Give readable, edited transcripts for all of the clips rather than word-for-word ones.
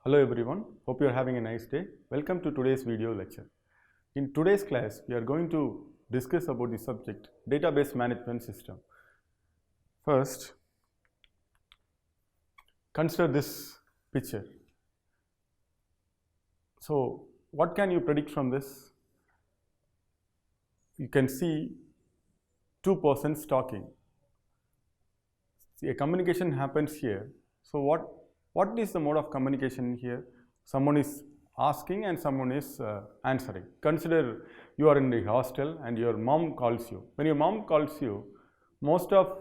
Hello everyone, hope you are having a nice day. Welcome to today's video lecture. In today's class, we are going to discuss about the subject database management system. First, consider this picture. So, what can you predict from this? You can see two persons talking. See, a communication happens here. So, what is the mode of communication here? Someone is asking and someone is answering. Consider you are in the hostel and your mom calls you. When your mom calls you, most of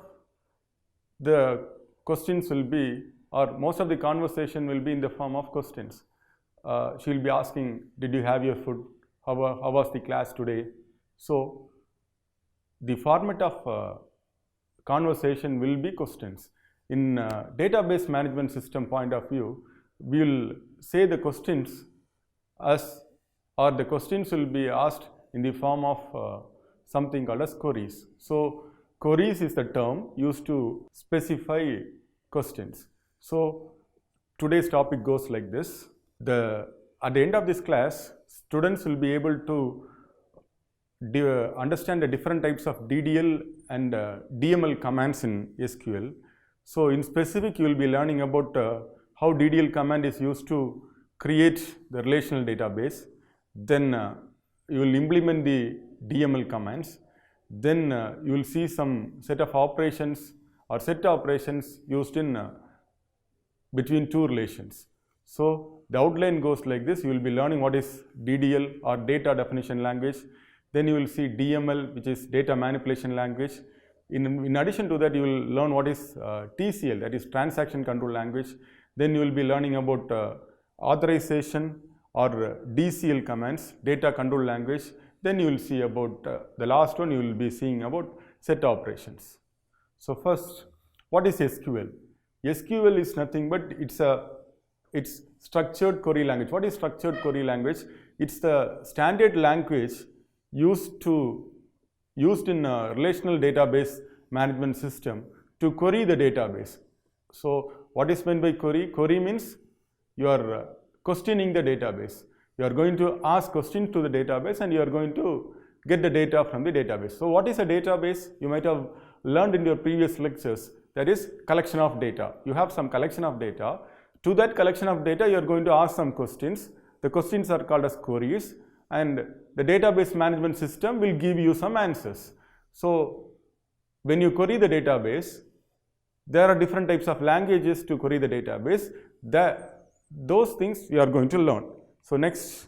the questions will be, or most of the conversation will be in the form of questions. She will be asking, did you have your food? How was the class today? So, the format of conversation will be questions. In database management system point of view, we will say the questions as, or the questions will be asked in the form of something called as queries. So, queries is the term used to specify questions. So, today's topic goes like this. At the end of this class, students will be able to understand the different types of DDL and DML commands in SQL. So, in specific, you will be learning about how DDL command is used to create the relational database. Then you will implement the DML commands. Then you will see some set of operations or set operations used in between two relations. So, the outline goes like this. You will be learning what is DDL or data definition language. Then you will see DML, which is data manipulation language. In addition to that, you will learn what is TCL, that is transaction control language. Then you will be learning about authorization or DCL commands, data control language. Then you will see about the last one, you will be seeing about set operations. So, first, what is SQL? SQL is nothing but it's structured query language. What is structured query language? It's the standard language used in a relational database management system to query the database. So, what is meant by query? Query means you are questioning the database. You are going to ask questions to the database and you are going to get the data from the database. So, what is a database? You might have learned in your previous lectures, that is collection of data. You have some collection of data. To that collection of data, you are going to ask some questions. The questions are called as queries, and the database management system will give you some answers. So, when you query the database, there are different types of languages to query the database. Those things you are going to learn. So, next,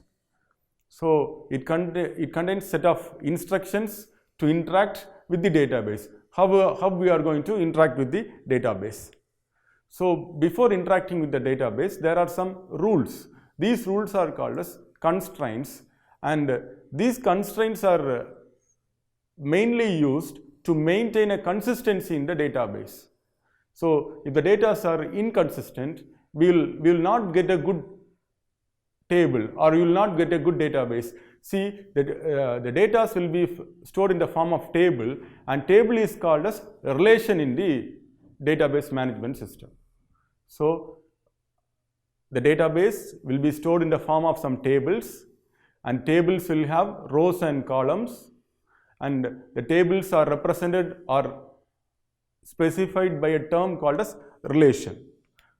so it contains set of instructions to interact with the database. How we are going to interact with the database. So, before interacting with the database, there are some rules. These rules are called as constraints, and these constraints are mainly used to maintain a consistency in the database. So, if the data are inconsistent, we will not get a good table, or you will not get a good database. See, the data will be stored in the form of table, and table is called as a relation in the database management system. So, the database will be stored in the form of some tables, and tables will have rows and columns, and the tables are represented or specified by a term called as relation.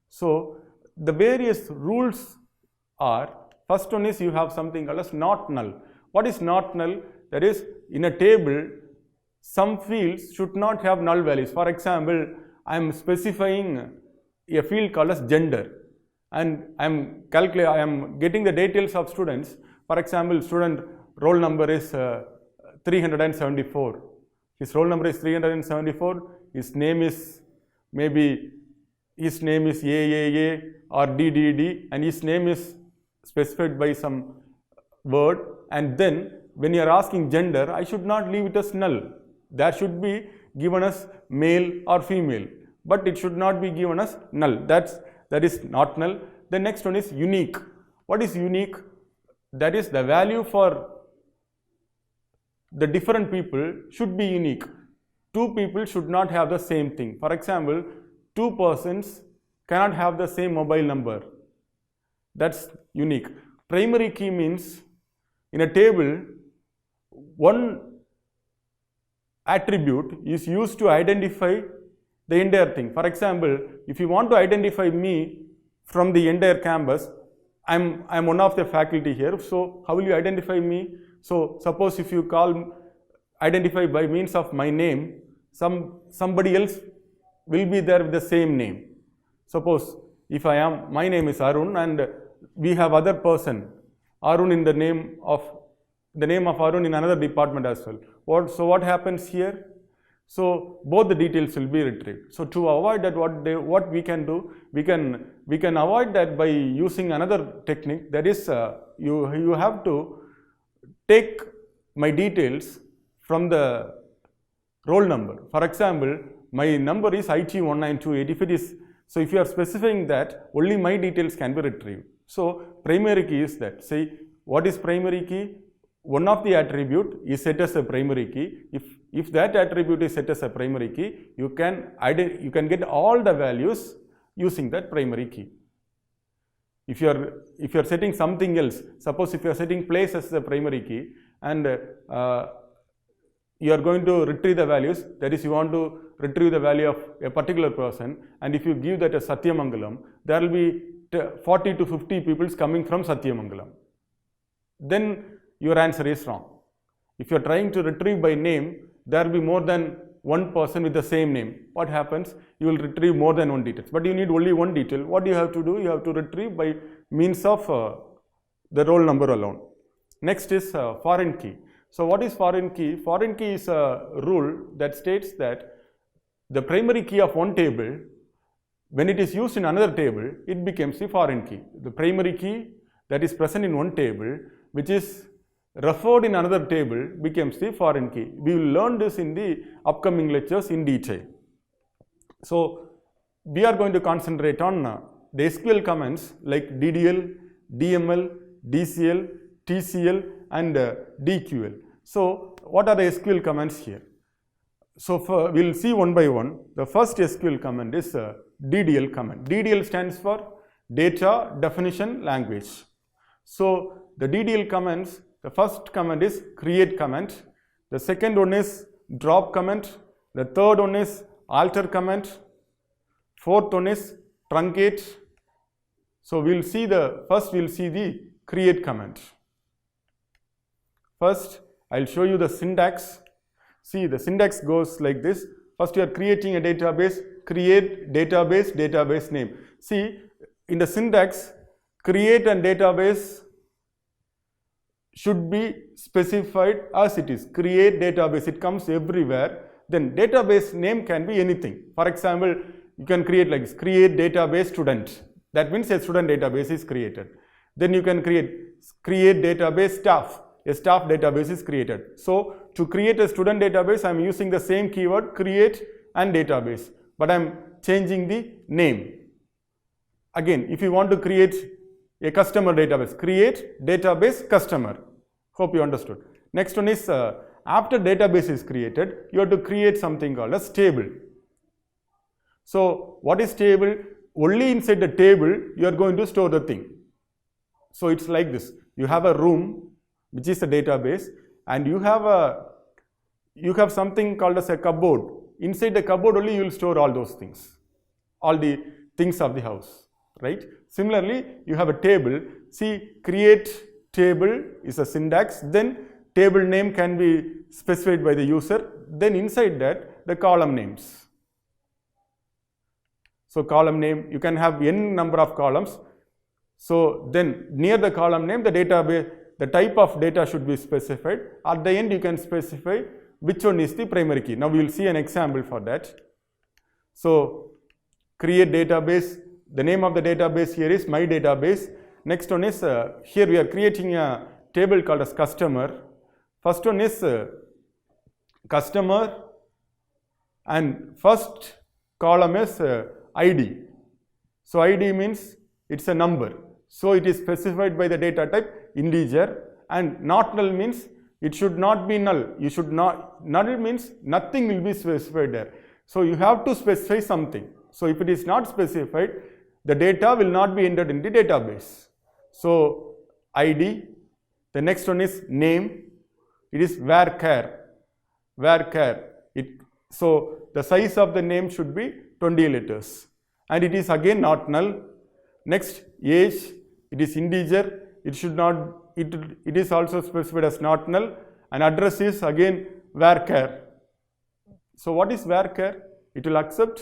So, the various rules are, first one is you have something called as not null. What is not null? That is, in a table, some fields should not have null values. For example, I am specifying a field called as gender, and I am getting the details of students. For example, student roll number is 374. His roll number is 374. His name is maybe AAA or DDD, and his name is specified by some word. And then when you are asking gender, I should not leave it as null. That should be given as male or female, but it should not be given as null. That is not null. The next one is unique. What is unique? That is, the value for the different people should be unique. Two people should not have the same thing. For example, two persons cannot have the same mobile number. That's unique. Primary key means in a table, one attribute is used to identify the entire thing. For example, if you want to identify me from the entire campus, I'm one of the faculty here, so how will you identify me? So suppose if you identify by means of my name, somebody else will be there with the same name. Suppose if my name is Arun and we have other person, Arun in the name of Arun in another department as well. So what happens here? So both the details will be retrieved. So to avoid that, what we can do, we can avoid that by using another technique. That is, you have to take my details from the roll number. For example, my number is IT1928. If you are specifying that, only my details can be retrieved. So primary key is that. Say, what is primary key? One of the attribute is set as a primary key. If that attribute is set as a primary key, you can get all the values using that primary key. If you are setting something else, suppose if you are setting place as the primary key and you are going to retrieve the values, that is, you want to retrieve the value of a particular person, and if you give that as Satyamangalam, there will be 40 to 50 people coming from Satyamangalam. Then your answer is wrong. If you are trying to retrieve by name, there will be more than one person with the same name. What happens? You will retrieve more than one detail, but you need only one detail. What do you have to do? You have to retrieve by means of the roll number alone. Next is foreign key. So what is foreign key? Foreign key is a rule that states that the primary key of one table, when it is used in another table, it becomes the foreign key. The primary key that is present in one table, which is referred in another table, becomes the foreign key. We will learn this in the upcoming lectures in detail. So we are going to concentrate on the SQL commands like DDL, DML, DCL, TCL and DQL. So what are the SQL commands here? So we will see one by one. The first SQL command is DDL command. DDL stands for Data Definition Language. So the DDL commands, the first command is create command, the second one is drop command, the third one is alter command, fourth one is truncate. So we will see the create command. First, I will show you the syntax. See, the syntax goes like this. First, you are creating a database, create database, database name. See, in the syntax, create and database should be specified as it is. Create database, it comes everywhere. Then database name can be anything. For example, you can create like this, create database student. That means a student database is created. Then you can create database staff. A staff database is created. So to create a student database, I am using the same keyword create and database, but I am changing the name. Again, if you want to create a customer database, create database customer. Hope you understood. Next one is after database is created, you have to create something called as table. So what is table? Only inside the table you are going to store the thing. So it's like this. You have a room which is a database, and you have something called as a cupboard. Inside the cupboard only you will store all those things, all the things of the house, right? Similarly, you have a table. See, create table is a syntax, then table name can be specified by the user, then inside that the column names. So column name, you can have n number of columns. So then near the column name, the database, the type of data should be specified. At the end, you can specify which one is the primary key. Now we will see an example for that. So create database. The name of the database here is my database. Next one is here we are creating a table called as customer. First one is customer, and first column is ID. So ID means it's a number. So it is specified by the data type integer, and not null means it should not be null. You should not, null means nothing will be specified there. So you have to specify something. So if it is not specified, the data will not be entered in the database. So ID. The next one is name. It is varchar. So the size of the name should be 20 letters, and it is again not null. Next, age. It is integer. It should not. It is also specified as not null, and address is again varchar. So what is varchar? It will accept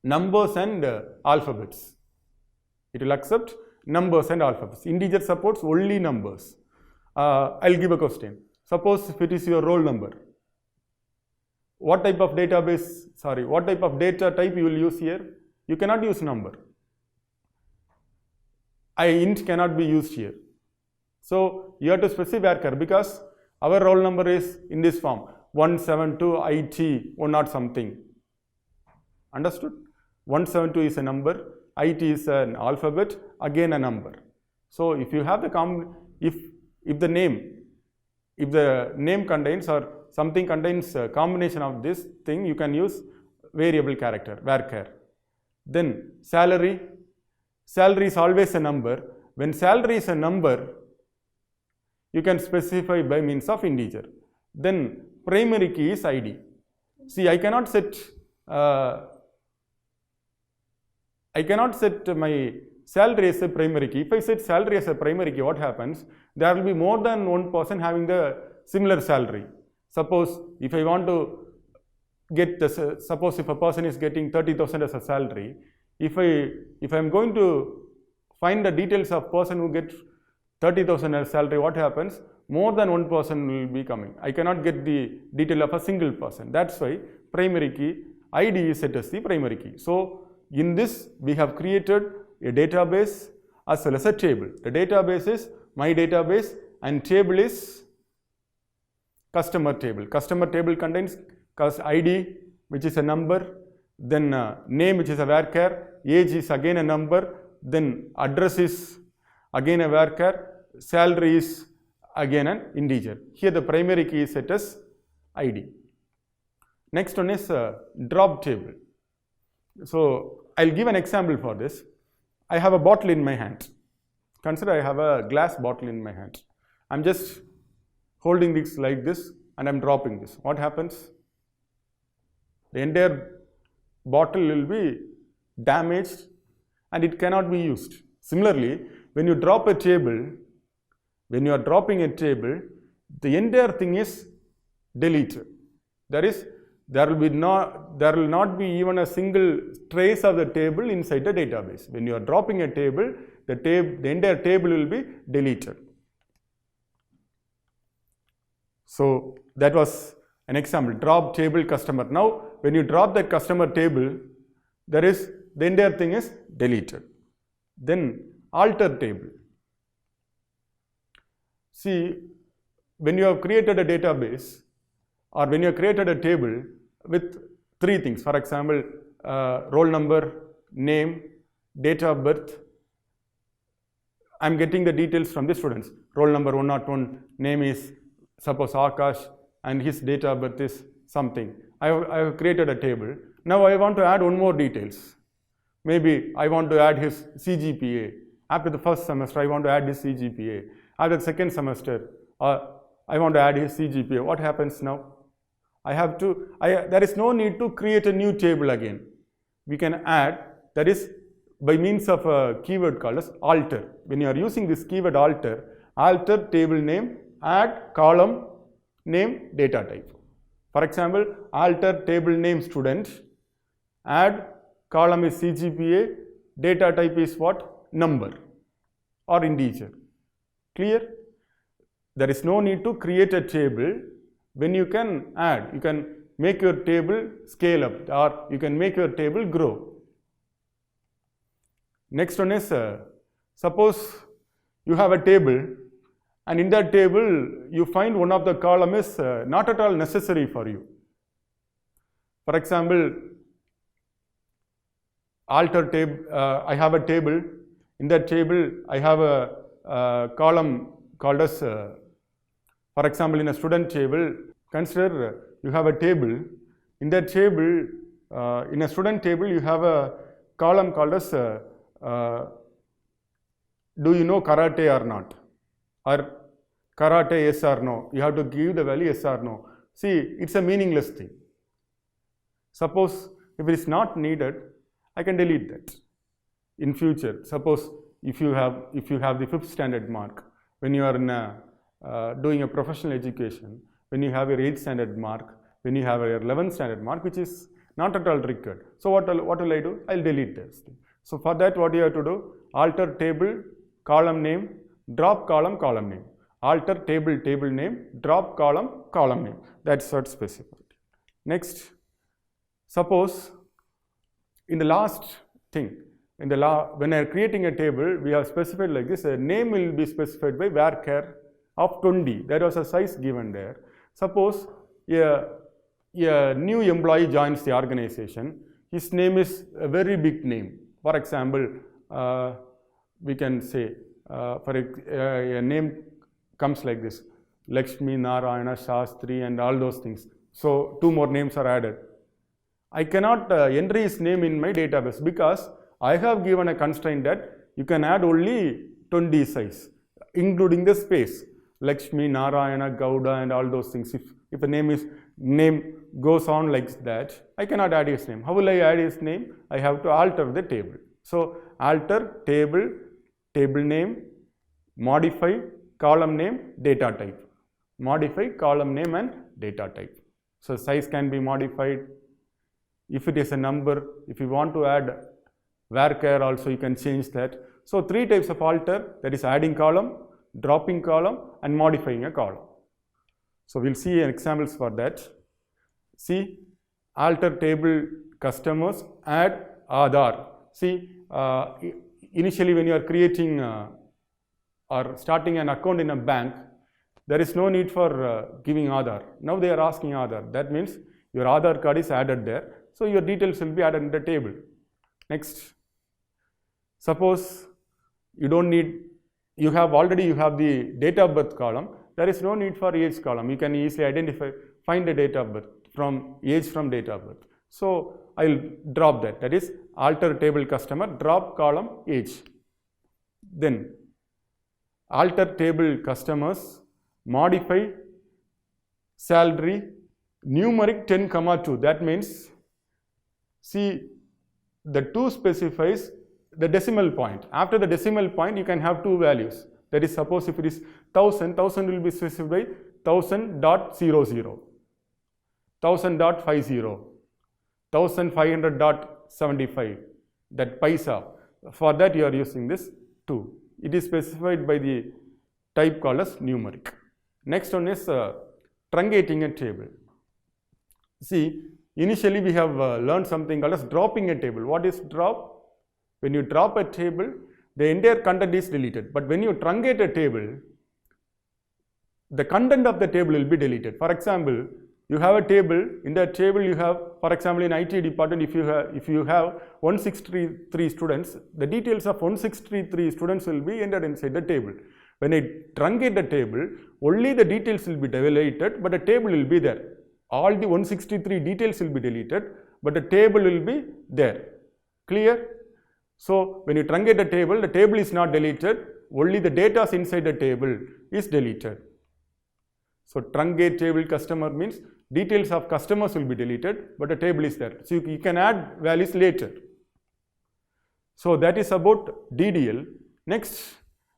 numbers and alphabets. It will accept numbers and alphabets. Integer supports only numbers. I'll give a question. Suppose if it is your roll number, what type of data type you will use here? You cannot use number. Int cannot be used here. So you have to specify varchar, because our roll number is in this form 172 IT 1 not something. Understood? 172 is a number, IT is an alphabet, again a number. So if you have the if the name contains or something contains a combination of this thing, you can use variable character, varchar. Then salary. Salary is always a number. When salary is a number, you can specify by means of integer. Then primary key is ID. See, I cannot set my salary as a primary key. If I set salary as a primary key, what happens? There will be more than one person having the similar salary. Suppose if I want to get suppose if a person is getting 30,000 as a salary, if I am going to find the details of person who gets 30,000 as salary, what happens? More than one person will be coming. I cannot get the detail of a single person. That's why primary key ID is set as the primary key. So in this we have created a database as well as a table. The database is my database and table is customer table. Customer table contains ID, which is a number, then name, which is a varchar, age is again a number, then address is again a varchar, salary is again an integer. Here the primary key is set as ID. Next one is drop table. So I'll give an example for this. I have a bottle in my hand. Consider I have a glass bottle in my hand. I'm just holding this like this and I'm dropping this. What happens? The entire bottle will be damaged and it cannot be used. Similarly, when you drop a table, when you are dropping a table, the entire thing is deleted. There will not be even a single trace of the table inside the database. When you are dropping a table, the entire table will be deleted. So that was an example, drop table customer. Now when you drop that customer table, the entire thing is deleted. Then alter table. See, when you have created a database or when you have created a table with three things, for example, roll number, name, date of birth. I am getting the details from the students. Roll number 101, name is suppose Akash and his date of birth is something. I have created a table. Now I want to add one more details. Maybe I want to add his CGPA. After the first semester, I want to add his CGPA. After the second semester, I want to add his CGPA. What happens now? There is no need to create a new table again. We can add, that is by means of a keyword called as alter. When you are using this keyword alter table name, add column name data type. For example, alter table name student, add column is CGPA, data type is what? Number or integer. Clear? There is no need to create a table. When you can add, you can make your table scale up or you can make your table grow. Next one is, suppose you have a table and in that table you find one of the column is not at all necessary for you. For example, alter table, I have a table. In that table I have a column called as, for example, in a student table, consider you have a table. In that table, in a student table, you have a column called as do you know karate or not? Or karate yes or no? You have to give the value yes or no. See, it's a meaningless thing. Suppose if it is not needed, I can delete that. In future, suppose if you have the 5th standard mark, when you are in doing a professional education, when you have your 8th standard mark, when you have your 11th standard mark, which is not at all required. So what will I do? I'll delete this thing. So for that, what you have to do? Alter table, column name, drop column, column name. Alter table, table name, drop column, column name. That's what specified. Next, suppose in the last thing, when I am creating a table, we have specified like this. A name will be specified by varchar of 20. There was a size given there. Suppose a new employee joins the organization. His name is a very big name. For example, we can say a name comes like this: Lakshmi, Narayana, Shastri, and all those things. So 2 more names are added. I cannot enter his name in my database because I have given a constraint that you can add only 20 size, including the space. Lakshmi, Narayana, Gowda, and all those things. If a name goes on like that, I cannot add his name. How will I add his name? I have to alter the table. So alter table, table name, modify column name, data type. Modify column name and data type. So size can be modified. If it is a number, if you want to add varchar also, you can change that. So 3 types of alter, that is adding column, dropping column, and modifying a column. So we'll see examples for that. See, alter table customers, add Aadhaar. See, initially when you are creating or starting an account in a bank, there is no need for giving Aadhaar. Now they are asking Aadhaar. That means your Aadhaar card is added there. So your details will be added in the table. Next, suppose you don't need, you have the date of birth column. There is no need for age column. You can easily find the date of birth from age from date of birth. So I'll drop that. That is alter table customer, drop column age. Then alter table customers, modify salary, numeric 10,2. That means, see, the 2 specifies the decimal point. After the decimal point, you can have 2 values. That is, suppose if it is 1000, 1000 will be specified 1000.00, 1000.50, 1500.75, that paisa. For that you are using this 2. It is specified by the type called as numeric. Next one is truncating a table. See, initially we have learned something called as dropping a table. What is drop? When you drop a table, the entire content is deleted. But when you truncate a table, the content of the table will be deleted. For example, you have a table. In that table you have, for example, in IT department, if you have 163 students, the details of 163 students will be entered inside the table. When I truncate the table, only the details will be deleted, but the table will be there. All the 163 details will be deleted, but the table will be there. Clear? So when you truncate the table is not deleted, only the data inside the table is deleted. So truncate table customer means details of customers will be deleted, but the table is there. So you can add values later. So that is about DDL. Next,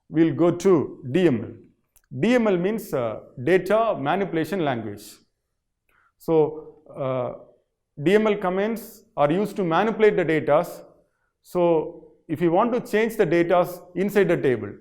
we'll go to DML. DML means data manipulation language. So DML commands are used to manipulate the data. So if you want to change the data inside the table,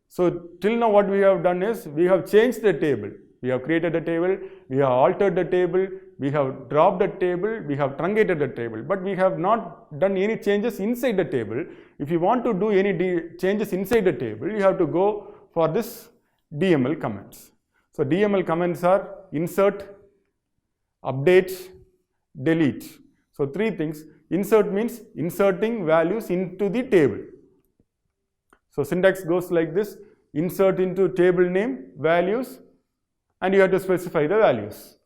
so till now what we have done is we have changed the table. We have created a table, we have altered the table, we have dropped the table, we have truncated the table, but we have not done any changes inside the table. If you want to do any changes inside the table, you have to go for this DML commands. So DML commands are insert, update, delete. So 3 things. Insert means inserting values into the table. So syntax goes like this: insert into table name values, and you have to specify the values.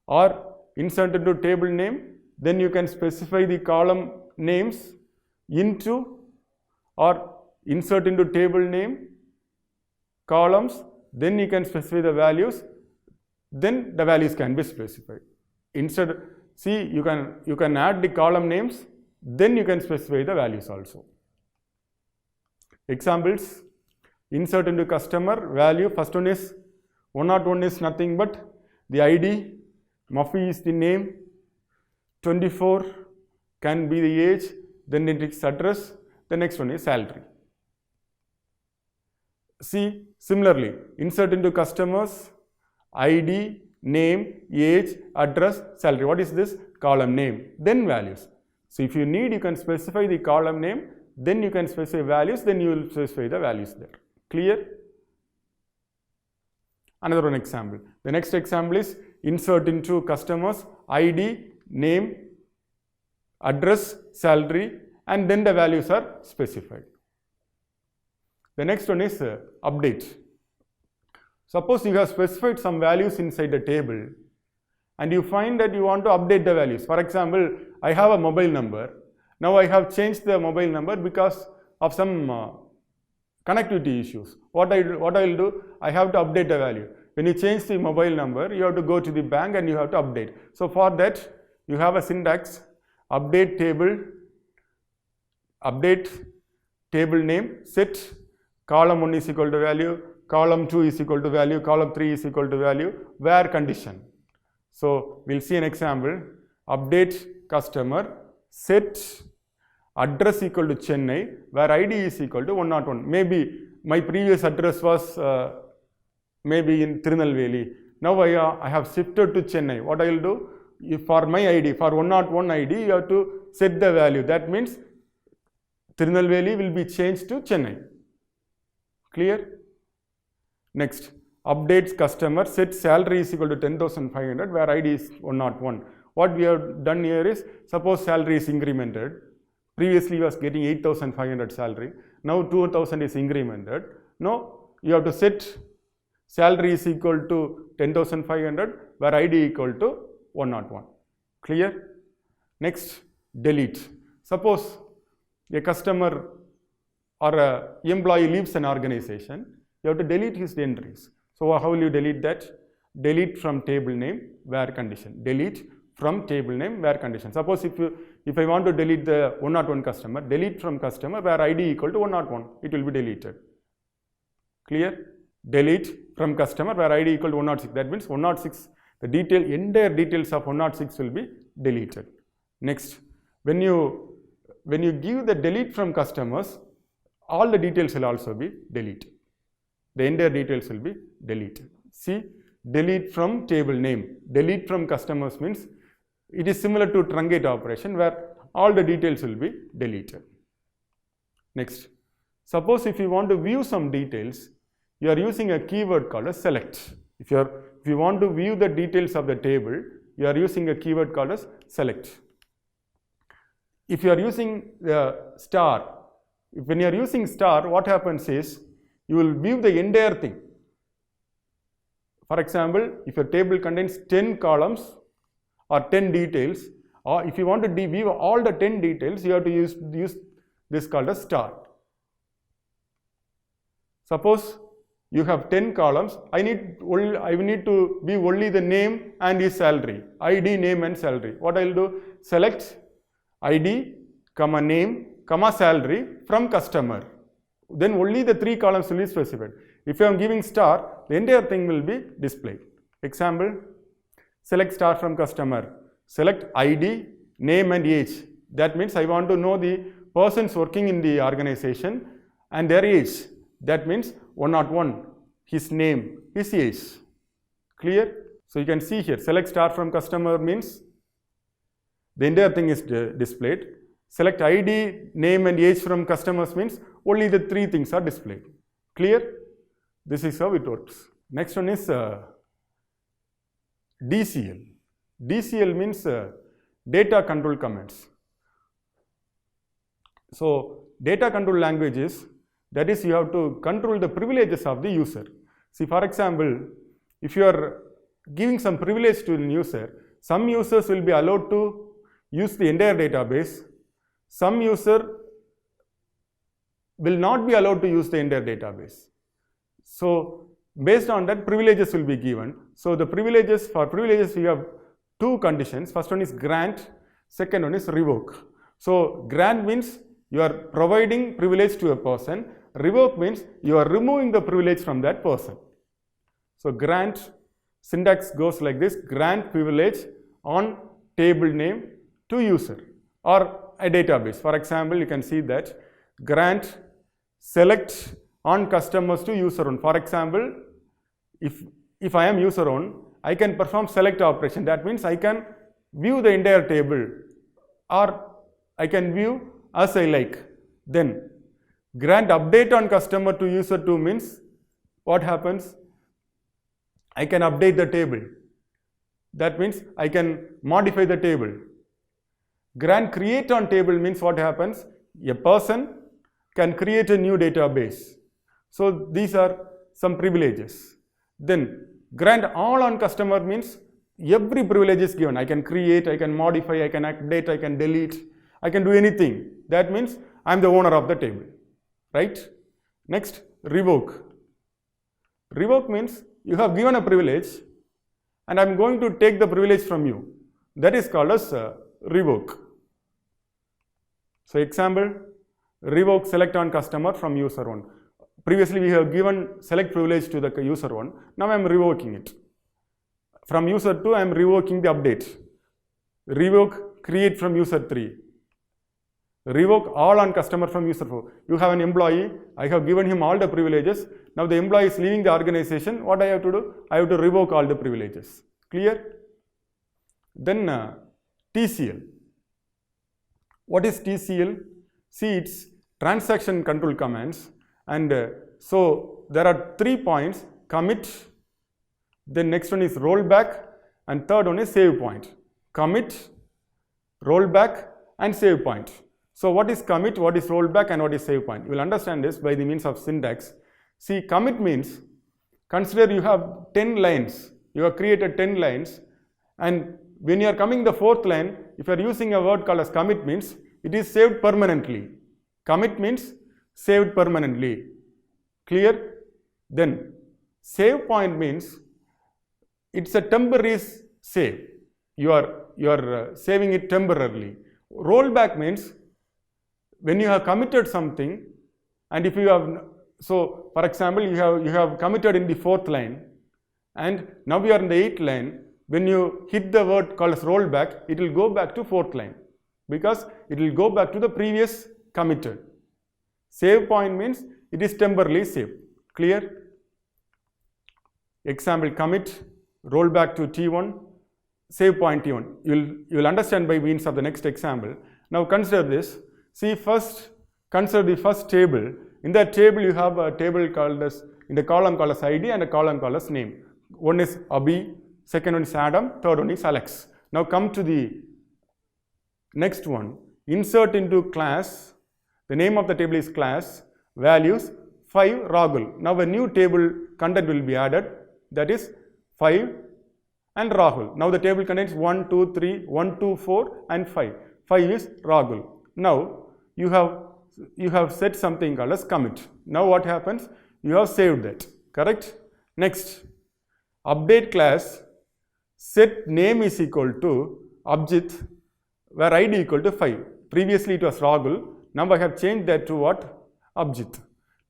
Or insert into table name, then you can specify the column names into, or insert into table name, columns, then you can specify the values, then the values can be specified. Instead, see, you can add the column names, then you can specify the values also. Examples: insert into customer value. First one is 101 is nothing but the ID, Muffy is the name, 24 can be the age, then it is address, the next one is salary. See, similarly, insert into customers, ID, name, age, address, salary. What is this? Column name, then values. So if you need, you can specify the column name, then you can specify values, then you will specify the values there. Clear? Another one example. The next example is insert into customers, ID, name, address, salary, and then the values are specified. The next one is update. Suppose you have specified some values inside the table and you find that you want to update the values. For example, I have a mobile number. Now I have changed the mobile number because of some connectivity issues. What I will do, I have to update the value. When you change the mobile number, you have to go to the bank and you have to update. So for that, you have a syntax: update table name, set column 1 is equal to value, column 2 is equal to value, column 3 is equal to value, where condition. So we'll see an example: update customer, set address equal to Chennai, where ID is equal to 101. Maybe my previous address was maybe in Tirunelveli. Now I have shifted to Chennai. What I will do? If for my ID, for 101 ID, you have to set the value. That means Tirunelveli will be changed to Chennai. Clear? Next, updates customer, set salary is equal to 10,500, where ID is 101. What we have done here is, suppose salary is incremented. Previously he was getting 8,500 salary. Now 2,000 is incremented. Now you have to set salary is equal to 10,500, where ID equal to 101. Clear? Next, delete. Suppose a customer or a employee leaves an organization, you have to delete his entries. So how will you delete that? Delete from table name, where condition. Delete from table name, where condition. Suppose if I want to delete the 101 customer, delete from customer where ID equal to 101, it will be deleted. Clear? Delete from customer where ID equal to 106. That means 106, the entire details of 106 will be deleted. Next, when you give the delete from customers, all the details will also be deleted. The entire details will be deleted. See, delete from table name. Delete from customers means it is similar to truncate operation where all the details will be deleted. Next, suppose if you want to view some details, you are using a keyword called as select. If you want to view the details of the table, you are using a keyword called as select. If you are using the star, when you are using star, what happens is you will view the entire thing. For example, if your table contains 10 columns or 10 details, or if you want to view all the 10 details, you have to use this called as star. Suppose you have 10 columns, I need to view only the name and his salary, ID, name and salary. What I will do? Select ID, comma name, comma salary from customer. Then only the 3 columns will be specified. If I am giving star, the entire thing will be displayed. Example, select star from customer. Select ID, name and age. That means I want to know the persons working in the organization and their age. That means 101, his name, his age. Clear? So you can see here, select star from customer means the entire thing is displayed. Select ID, name and age from customers means only the 3 things are displayed. Clear? This is how it works. Next one is DCL. DCL means data control commands. So data control languages, that is, you have to control the privileges of the user. See, for example, if you are giving some privilege to the user, some users will be allowed to use the entire database. Some user will not be allowed to use the entire database. So based on that, privileges will be given. So the privileges, for privileges we have two conditions. First one is grant, second one is revoke. So grant means you are providing privilege to a person, revoke means you are removing the privilege from that person. So grant syntax goes like this: grant privilege on table name to user or a database. For example, you can see that grant select on customers to user one. For example, if I am user one, I can perform select operation. That means I can view the entire table or I can view as I like. Then grant update on customer to user 2 means what happens? I can update the table. That means I can modify the table. Grant create on table means what happens? A person can create a new database. So these are some privileges. Then grant all on customer means every privilege is given. I can create, I can modify, I can update, I can delete, I can do anything. That means I am the owner of the table, right? Next, revoke. Revoke means you have given a privilege and I am going to take the privilege from you. That is called as revoke. So example, revoke select on customer from user 1. Previously we have given select privilege to the user 1. Now I am revoking it. From user 2 I am revoking the update. Revoke create from user 3. Revoke all on customer from user 4. You have an employee, I have given him all the privileges. Now the employee is leaving the organization. What I have to do? I have to revoke all the privileges. Clear? Then TCL. What is TCL? See, it's transaction control commands, and so there are 3 points: commit, then next one is rollback, and third one is save point. Commit, rollback and save point. So what is commit, what is rollback and what is save point? You will understand this by the means of syntax. See, commit means, consider you have 10 lines, you have created 10 lines, and when you are coming the 4th line, if you are using a word called as commit means it is saved permanently. Commit means saved permanently. Clear? Then save point means it's a temporary save. You are saving it temporarily. Rollback means when you have committed something, and if you have, so for example you have committed in the 4th line and now we are in the 8th line. When you hit the word called as rollback, it will go back to 4th line because it will go back to the previous committed. Save point means it is temporarily saved. Clear? Example, commit, rollback to T1, save point T1. You will understand by means of the next example. Now consider this. See, first consider the first table. In that table you have a table called as, in the column called as ID and a column called as name. One is Abhi, second one is Adam, third one is Alex. Now come to the next one. Insert into class, the name of the table is class, values 5 Rahul. Now a new table content will be added, that is 5 and Rahul. Now the table contains 1, 2, 3, 1, 2, 4 and 5. 5 is Rahul. Now you have set something called as commit. Now what happens? You have saved that, correct? Next, update class, set name is equal to Abhijit, where ID equal to 5. Previously it was Rahul. Now I have changed that to what? Abhijit.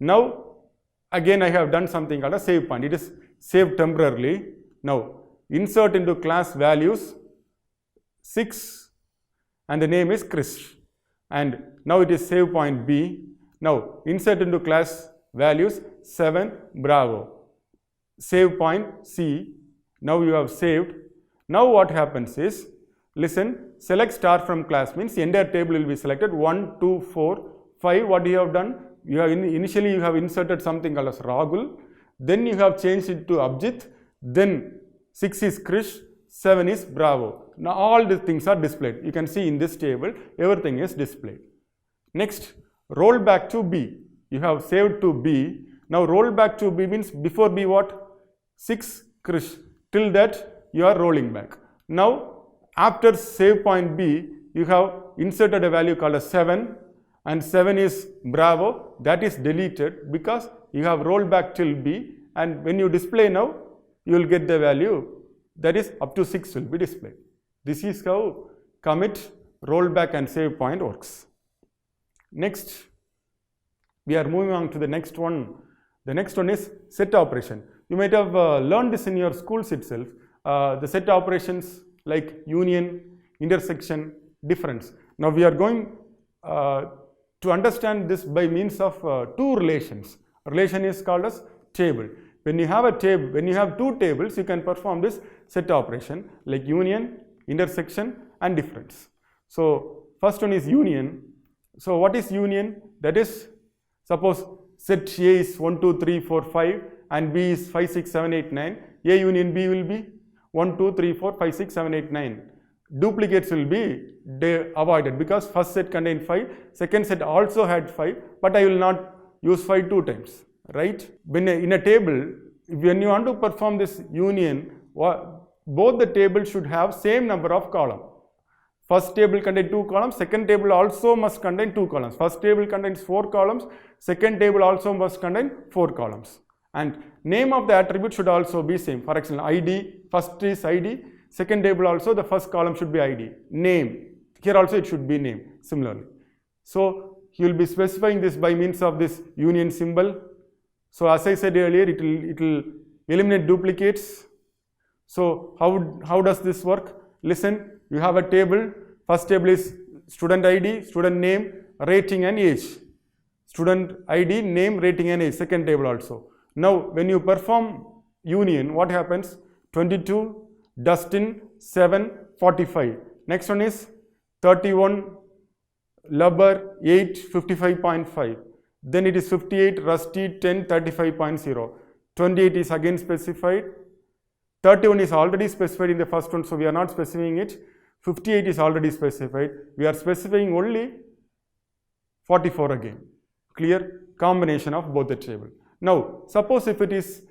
Now again I have done something called a save point. It is saved temporarily. Now insert into class values 6 and the name is Chris. And now it is save point B. Now insert into class values 7 Bravo. Save point C. Now you have saved. Now what happens is, listen, select star from class means the entire table will be selected 1, 2, 4, 5. What you have done? You have initially you have inserted something called as Rahul, then you have changed it to Abhijit, then 6 is Krish, 7 is Bravo. Now all these things are displayed. You can see in this table everything is displayed. Next, roll back to B. You have saved to B. Now roll back to B means before B what? 6 Krish. Till that you are rolling back. Now after save point B, you have inserted a value called as 7 and 7 is Bravo, that is deleted because you have rolled back till B, and when you display now, you will get the value, that is up to 6 will be displayed. This is how commit, rollback and save point works. Next, we are moving on to the next one. The next one is set operation. You might have learned this in your schools itself. The set operations like union, intersection, difference. Now we are going to understand this by means of two relations. Relation is called as table. When you have a table, when you have two tables, you can perform this set operation like union, intersection and difference. So first one is union. So what is union? That is, suppose set A is 1, 2, 3, 4, 5 and B is 5, 6, 7, 8, 9. A union B will be 1, 2, 3, 4, 5, 6, 7, 8, 9. Duplicates will be avoided because first set contained 5, second set also had 5, but I will not use 5 two times, right? When in a table, when you want to perform this union, both the tables should have same number of columns. First table contains 2 columns, second table also must contain 2 columns. First table contains 4 columns, second table also must contain 4 columns. And name of the attribute should also be same. For example, ID, first is ID, second table also the first column should be ID. Name, here also it should be name, similarly. So you will be specifying this by means of this union symbol. So as I said earlier, it will eliminate duplicates. So how does this work? Listen, you have a table. First table is student ID, student name, rating and age. Student ID, name, rating and age, second table also. Now when you perform union, what happens? 22, Dustin, 7, 45. Next one is 31, Lubber, 8, 55.5. Then it is 58, Rusty, 10, 35.0. 28 is again specified. 31 is already specified in the first one, so we are not specifying it. 58 is already specified. We are specifying only 44 again. Clear? Combination of both the table. Now, suppose if it is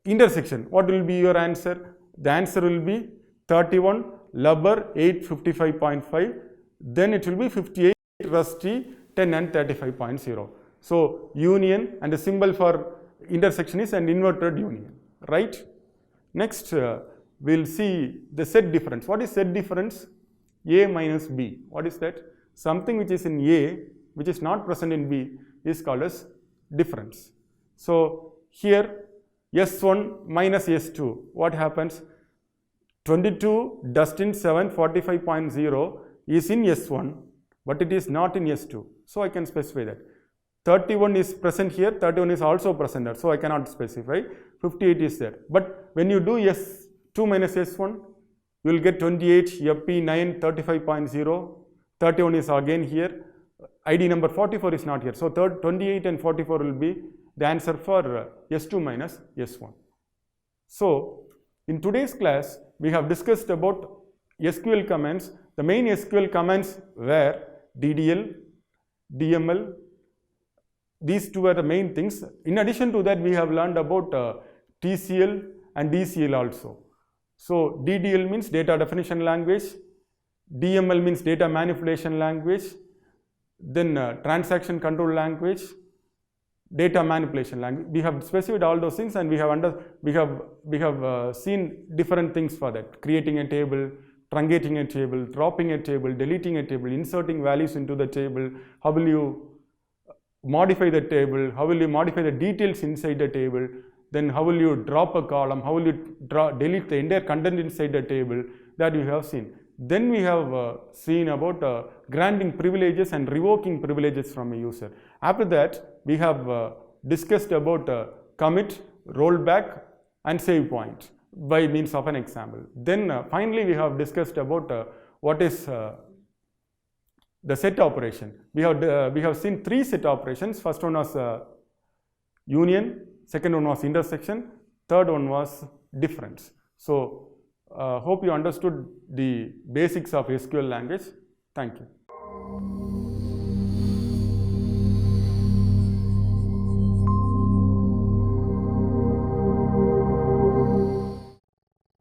intersection, what will be your answer? The answer will be 31, Lubber, 8, 55.5. Then it will be 58, Rusty, 10 and 35.0. So, union, and the symbol for intersection is an inverted union, right? Next, we will see the set difference. What is set difference? A minus B. What is that? Something which is in A, which is not present in B, is called as difference. So here S1 minus S2, what happens? 22, Dustin 7, 45.0 is in S1, but it is not in S2. So I can specify that. 31 is present here, 31 is also present there, so I cannot specify. 58 is there. But when you do S2 minus S1, you will get 28, FP 9, 35.0, 31 is again here, ID number 44 is not here. So 28 and 44 will be the answer for S2 minus S1. So in today's class, we have discussed about SQL commands. The main SQL commands were DDL, DML. These two are the main things. In addition to that, we have learned about TCL and DCL also. So DDL means data definition language, DML means data manipulation language, then transaction control language, data manipulation language. We have specified all those things, and we have seen different things for that: creating a table, truncating a table, dropping a table, deleting a table, inserting values into the table. How will you modify the table? How will you modify the details inside the table? Then how will you drop a column? How will you delete the entire content inside the table? That we have seen. Then we have seen about granting privileges and revoking privileges from a user. After that, we have discussed about commit, rollback and save point by means of an example. Then finally, we have discussed about what is the set operation. We have seen 3 set operations. First one was union, second one was intersection, third one was difference. So hope you understood the basics of SQL language. Thank you.